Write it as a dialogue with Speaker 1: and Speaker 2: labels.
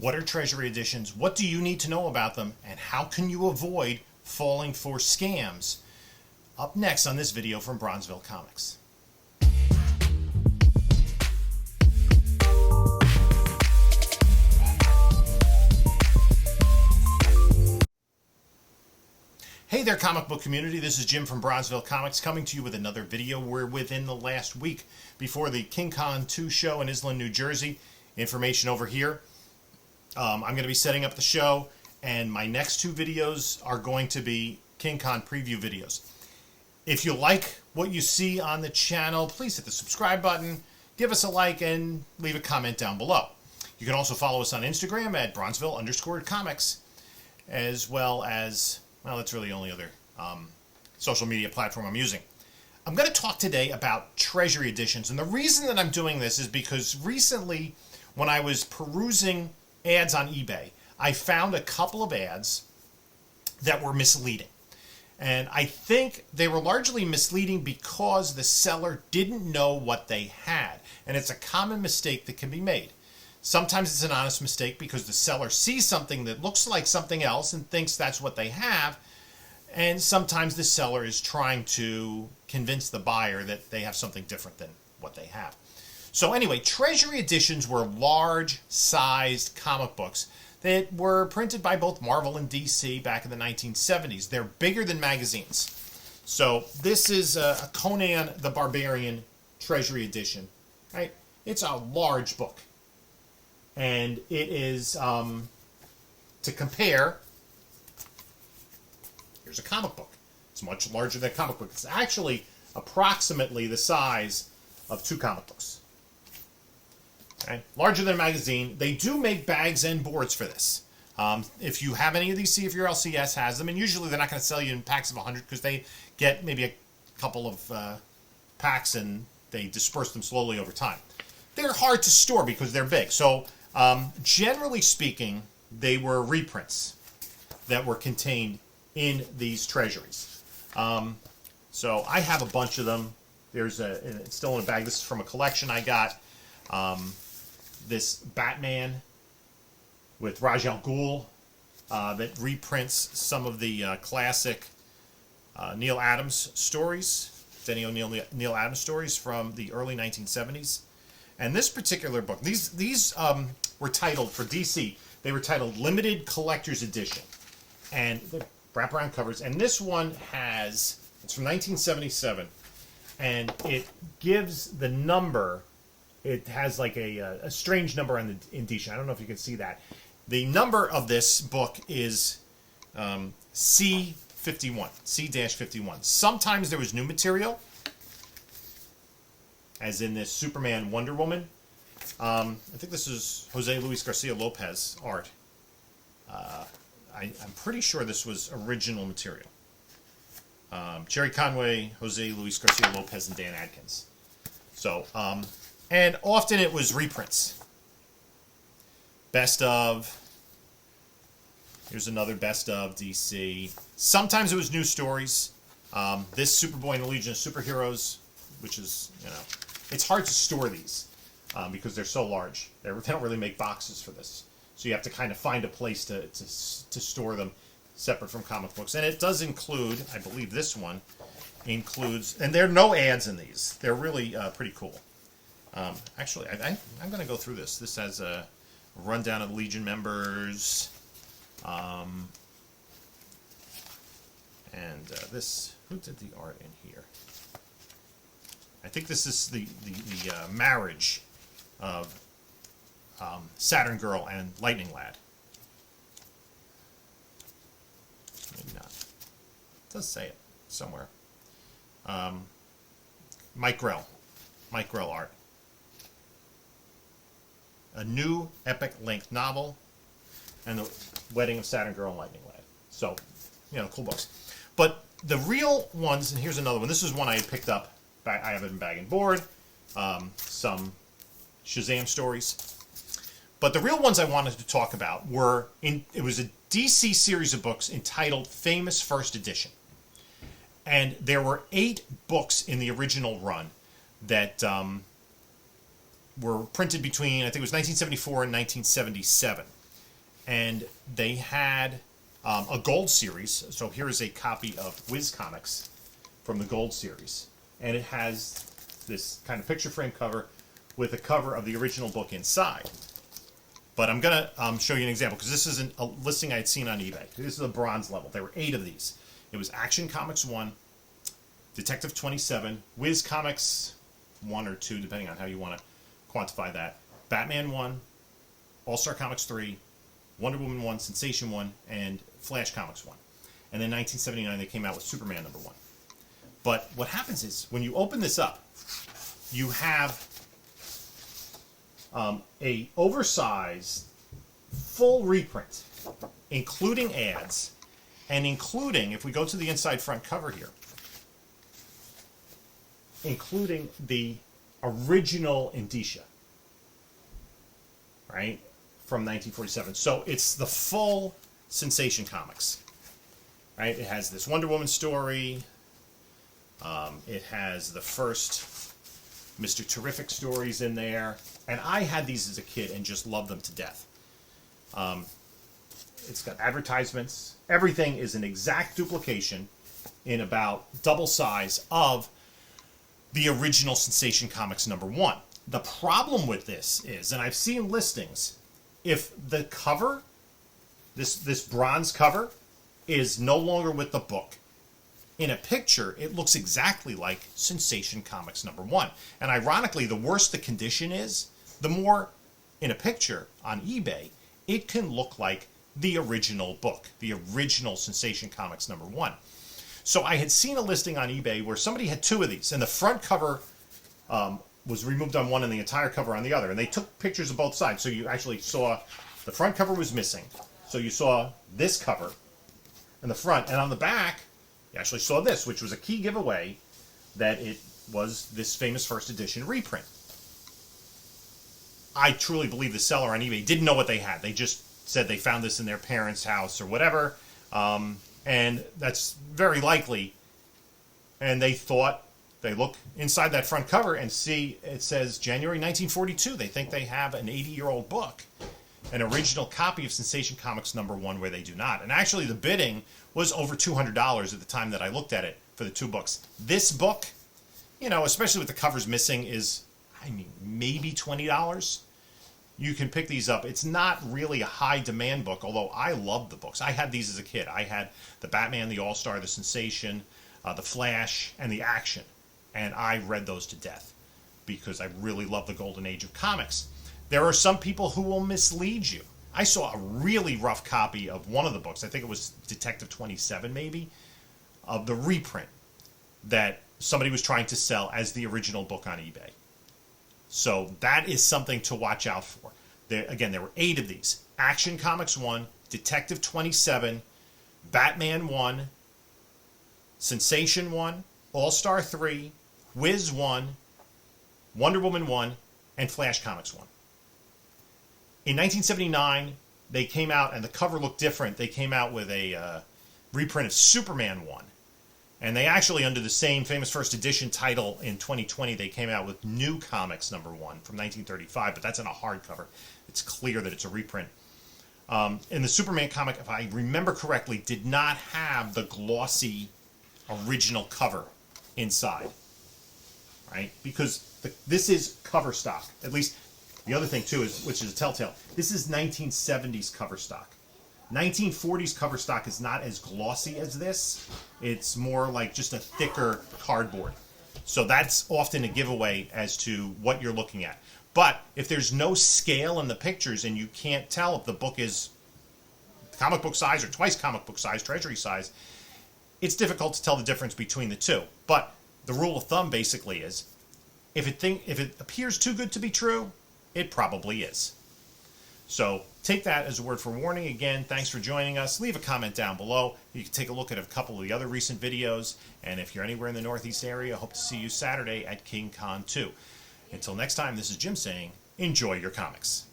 Speaker 1: What are Treasury editions? What do you need to know about them? And how can you avoid falling for scams? Up next on this video from Bronzeville Comics. Hey there, comic book community. This is Jim from Bronzeville Comics coming to you with another video. We're within the last week before the King Con 2 show in Island, New Jersey. Information over here. I'm going to be setting up the show, and my next two videos are going to be King Con preview videos. If you like what you see on the channel, please hit the subscribe button, give us a like, and leave a comment down below. You can also follow us on Instagram at Bronzeville_comics, as well as, well, that's really the only other social media platform I'm using. I'm going to talk today about Treasury editions, and the reason that I'm doing this is because recently, when I was perusing ads on eBay, I found a couple of ads that were misleading. And I think they were largely misleading because the seller didn't know what they had. And it's a common mistake that can be made. Sometimes it's an honest mistake because the seller sees something that looks like something else and thinks that's what they have. And sometimes the seller is trying to convince the buyer that they have something different than what they have. So anyway, Treasury editions were large-sized comic books that were printed by both Marvel and DC back in the 1970s. They're bigger than magazines. So this is a Conan the Barbarian Treasury edition. Right? It's a large book. And it is, to compare, here's a comic book. It's much larger than a comic book. It's actually approximately the size of two comic books. Okay. Larger than a magazine. They do make bags and boards for this. If you have any of these, see if your LCS has them. And usually they're not going to sell you in packs of 100 because they get maybe a couple of packs and they disperse them slowly over time. They're hard to store because they're big. So generally speaking, they were reprints that were contained in these treasuries. So I have a bunch of them. It's still in a bag. This is from a collection I got. This Batman with Ra's al Ghul that reprints some of the classic Neil Adams stories, Denny O'Neil Neil Adams stories from the early 1970s. And this particular book, these were titled, for DC, they were titled Limited Collector's Edition. And the wraparound covers. And this one it's from 1977. And it gives the number. It has like a strange number on the indicia. I don't know if you can see that. The number of this book is C51, C-51. Sometimes there was new material, as in this Superman Wonder Woman. I think this is Jose Luis Garcia Lopez art. I'm pretty sure this was original material. Jerry Conway, Jose Luis Garcia Lopez, and Dan Adkins. So, and often it was reprints. Best of. Here's another best of DC. Sometimes it was new stories. This Superboy and the Legion of Superheroes, which is, it's hard to store these because they're so large. They don't really make boxes for this. So you have to kind of find a place to store them separate from comic books. And it does include, I believe this one includes, and there are no ads in these. They're really pretty cool. Actually, I'm going to go through this. This has a rundown of the Legion members. And this, who did the art in here? I think this is the marriage of Saturn Girl and Lightning Lad. Maybe not. It does say it somewhere. Mike Grell art. A new epic-length novel, and the Wedding of Saturn Girl and Lightning Lad. So, cool books. But the real ones, and here's another one. This is one I had picked up. I have it in bag and board. Some Shazam stories. But the real ones I wanted to talk about it was a DC series of books entitled Famous First Edition. And there were 8 books in the original run that were printed between, I think it was 1974 and 1977. and they had a gold series. So here is a copy of Whiz Comics from the gold series, and it has this kind of picture frame cover with a cover of the original book inside. But I'm going to show you an example, because this is a listing I had seen on eBay. This is a bronze level. There were 8 of these. It was Action Comics 1, Detective 27, Whiz Comics 1 or 2, depending on how you want to quantify that, Batman 1, All-Star Comics 3, Wonder Woman 1, Sensation 1, and Flash Comics 1. And then 1979 they came out with Superman number 1. But what happens is, when you open this up, you have a oversized full reprint, including ads, and including, if we go to the inside front cover here, including the original indicia, right, from 1947. So it's the full Sensation Comics, right? It has this Wonder Woman story. It has the first Mr. Terrific stories in there. And I had these as a kid and just loved them to death. It's got advertisements. Everything is an exact duplication in about double size of the original Sensation Comics number 1. The problem with this is, and I've seen listings, if the cover, this bronze cover, is no longer with the book, in a picture, it looks exactly like Sensation Comics number 1. And ironically, the worse the condition is, the more, in a picture on eBay, it can look like the original book, the original Sensation Comics number 1. So I had seen a listing on eBay where somebody had 2 of these, and the front cover was removed on one and the entire cover on the other. And they took pictures of both sides, so you actually saw the front cover was missing. So you saw this cover in the front, and on the back, you actually saw this, which was a key giveaway that it was this famous first edition reprint. I truly believe the seller on eBay didn't know what they had. They just said they found this in their parents' house or whatever, and that's very likely. And they thought, they look inside that front cover and see it says January 1942. They think they have an 80-year-old book, an original copy of Sensation Comics number 1, where they do not. And actually the bidding was over $200 at the time that I looked at it for the 2 books. This book, you know, especially with the covers missing, is, I mean, maybe $20. You can pick these up. It's not really a high demand book, although I love the books. I had these as a kid. I had the Batman, the All-Star, the Sensation, the Flash, and the Action. And I read those to death because I really love the golden age of comics. There are some people who will mislead you. I saw a really rough copy of one of the books, I think it was Detective 27 maybe, of the reprint that somebody was trying to sell as the original book on eBay. So that is something to watch out for. Again, there were 8 of these. Action Comics 1, Detective 27, Batman 1, Sensation 1, All-Star 3, Whiz 1, Wonder Woman 1, and Flash Comics 1. In 1979, they came out, and the cover looked different. They came out with a reprint of Superman 1. And they actually, under the same famous first edition title in 2020, they came out with New Comics number 1 from 1935, but that's in a hardcover. It's clear that it's a reprint. And the Superman comic, if I remember correctly, did not have the glossy original cover inside, right? Because this is cover stock. At least the other thing, too, is, which is a telltale, this is 1970s cover stock. 1940s cover stock is not as glossy as this. It's more like just a thicker cardboard. So that's often a giveaway as to what you're looking at. But if there's no scale in the pictures and you can't tell if the book is comic book size or twice comic book size, Treasury size, it's difficult to tell the difference between the two. But the rule of thumb basically is, if it appears too good to be true, it probably is. So take that as a word for warning. Again, thanks for joining us. Leave a comment down below. You can take a look at a couple of the other recent videos. And if you're anywhere in the Northeast area, I hope to see you Saturday at King Con 2. Until next time, this is Jim saying, enjoy your comics.